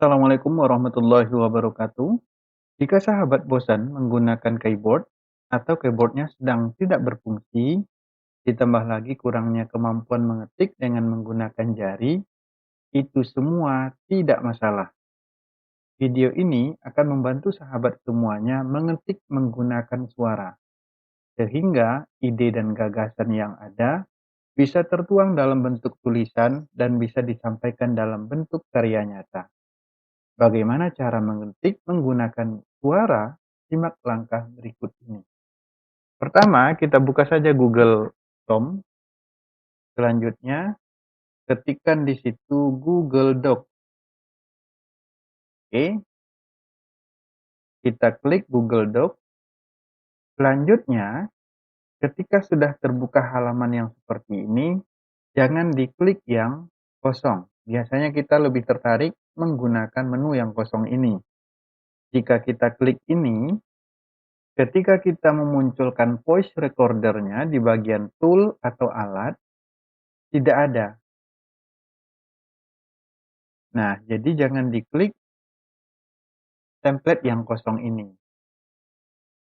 Assalamualaikum warahmatullahi wabarakatuh. Jika sahabat bosan menggunakan keyboard atau keyboardnya sedang tidak berfungsi, ditambah lagi kurangnya kemampuan mengetik dengan menggunakan jari, itu semua tidak masalah. Video ini akan membantu sahabat semuanya mengetik menggunakan suara, sehingga ide dan gagasan yang ada bisa tertuang dalam bentuk tulisan dan bisa disampaikan dalam bentuk karya nyata. Bagaimana cara mengetik menggunakan suara? Simak langkah berikut ini. Pertama, kita buka saja Google Chrome. Selanjutnya, ketikkan di situ Google Doc. Oke, kita klik Google Doc. Selanjutnya, ketika sudah terbuka halaman yang seperti ini, jangan diklik yang kosong. Biasanya kita lebih tertarik menggunakan menu yang kosong ini. Jika kita klik ini, ketika kita memunculkan voice recorder-nya di bagian tool atau alat, tidak ada. Nah, jadi jangan diklik template yang kosong ini.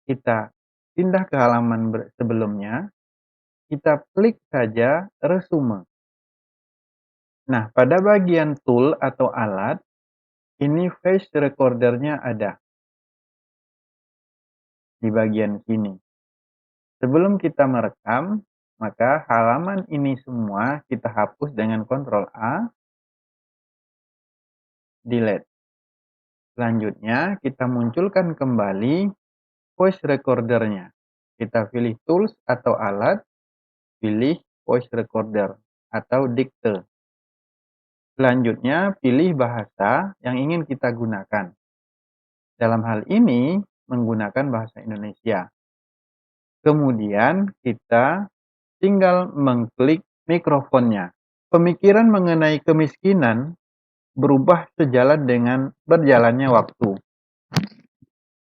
Kita pindah ke halaman sebelumnya, kita klik saja resume. Nah, pada bagian tool atau alat, ini voice recorder-nya ada di bagian sini. Sebelum kita merekam, maka halaman ini semua kita hapus dengan Ctrl A, delete. Selanjutnya, kita munculkan kembali voice recorder-nya. Kita pilih tools atau alat, pilih voice recorder atau dikte. Selanjutnya, pilih bahasa yang ingin kita gunakan. Dalam hal ini, menggunakan bahasa Indonesia. Kemudian, kita tinggal mengklik mikrofonnya. Pemikiran mengenai kemiskinan berubah sejalan dengan berjalannya waktu.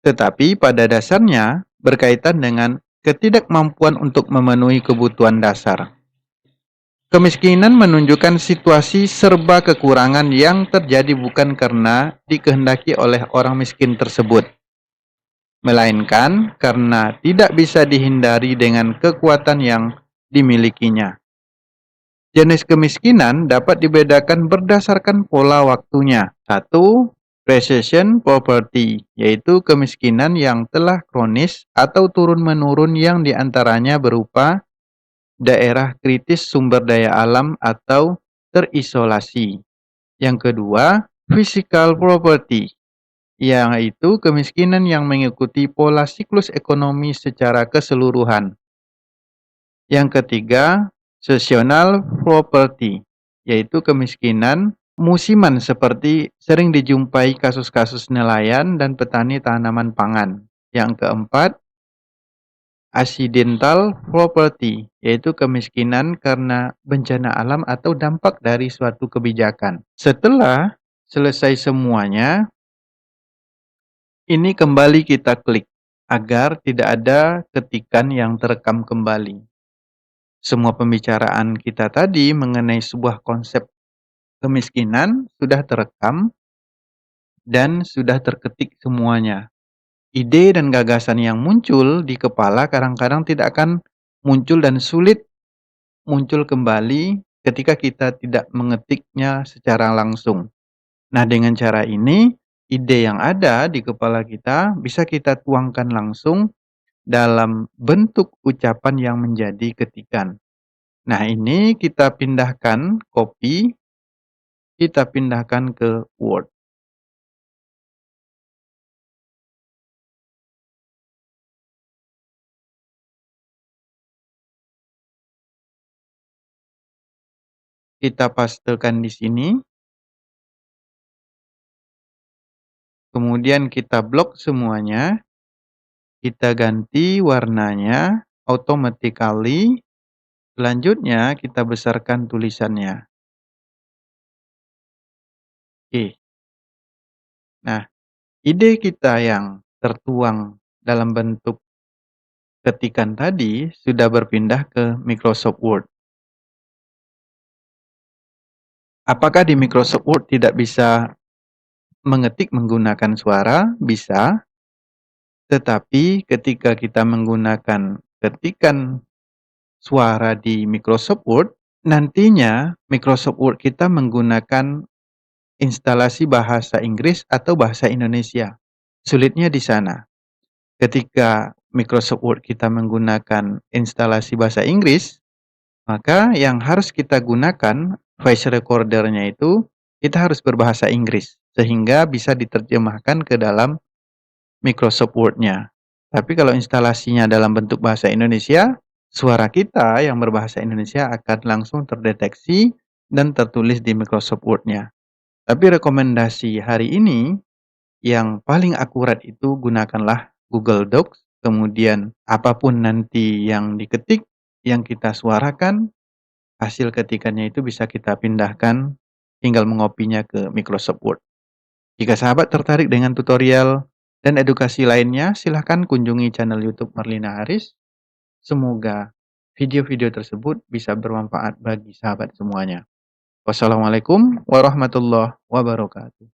Tetapi pada dasarnya berkaitan dengan ketidakmampuan untuk memenuhi kebutuhan dasar. Kemiskinan menunjukkan situasi serba kekurangan yang terjadi bukan karena dikehendaki oleh orang miskin tersebut, melainkan karena tidak bisa dihindari dengan kekuatan yang dimilikinya. Jenis kemiskinan dapat dibedakan berdasarkan pola waktunya. 1. Recession poverty, yaitu kemiskinan yang telah kronis atau turun-menurun yang diantaranya berupa daerah kritis sumber daya alam atau terisolasi. Yang kedua, physical poverty, yaitu kemiskinan yang mengikuti pola siklus ekonomi secara keseluruhan. Yang ketiga, seasonal poverty, yaitu kemiskinan musiman seperti sering dijumpai kasus-kasus nelayan dan petani tanaman pangan. Yang keempat, accidental poverty, yaitu kemiskinan karena bencana alam atau dampak dari suatu kebijakan. Setelah selesai semuanya, ini kembali kita klik agar tidak ada ketikan yang terekam kembali. Semua pembicaraan kita tadi mengenai sebuah konsep kemiskinan sudah terekam dan sudah terketik semuanya. Ide dan gagasan yang muncul di kepala kadang-kadang tidak akan muncul dan sulit muncul kembali ketika kita tidak mengetiknya secara langsung. Nah, dengan cara ini, ide yang ada di kepala kita bisa kita tuangkan langsung dalam bentuk ucapan yang menjadi ketikan. Nah, ini kita pindahkan, copy, kita pindahkan ke Word. Kita pastekan di sini. Kemudian kita blok semuanya. Kita ganti warnanya automatically. Selanjutnya kita besarkan tulisannya. Oke. Nah, ide kita yang tertuang dalam bentuk ketikan tadi sudah berpindah ke Microsoft Word. Apakah di Microsoft Word tidak bisa mengetik menggunakan suara bisa, tetapi ketika kita menggunakan ketikan suara di Microsoft Word, nantinya Microsoft Word kita menggunakan instalasi bahasa Inggris atau bahasa Indonesia. Sulitnya di sana. Ketika Microsoft Word kita menggunakan instalasi bahasa Inggris, maka yang harus kita gunakan voice recorder-nya itu kita harus berbahasa Inggris sehingga bisa diterjemahkan ke dalam Microsoft Word-nya. Tapi kalau instalasinya dalam bentuk bahasa Indonesia, suara kita yang berbahasa Indonesia akan langsung terdeteksi dan tertulis di Microsoft Word-nya. Tapi rekomendasi hari ini yang paling akurat itu gunakanlah Google Docs, kemudian apapun nanti yang diketik, yang kita suarakan, hasil ketikannya itu bisa kita pindahkan, tinggal mengopinya ke Microsoft Word. Jika sahabat tertarik dengan tutorial dan edukasi lainnya, silahkan kunjungi channel YouTube Marlina Haris. Semoga video-video tersebut bisa bermanfaat bagi sahabat semuanya. Wassalamualaikum warahmatullahi wabarakatuh.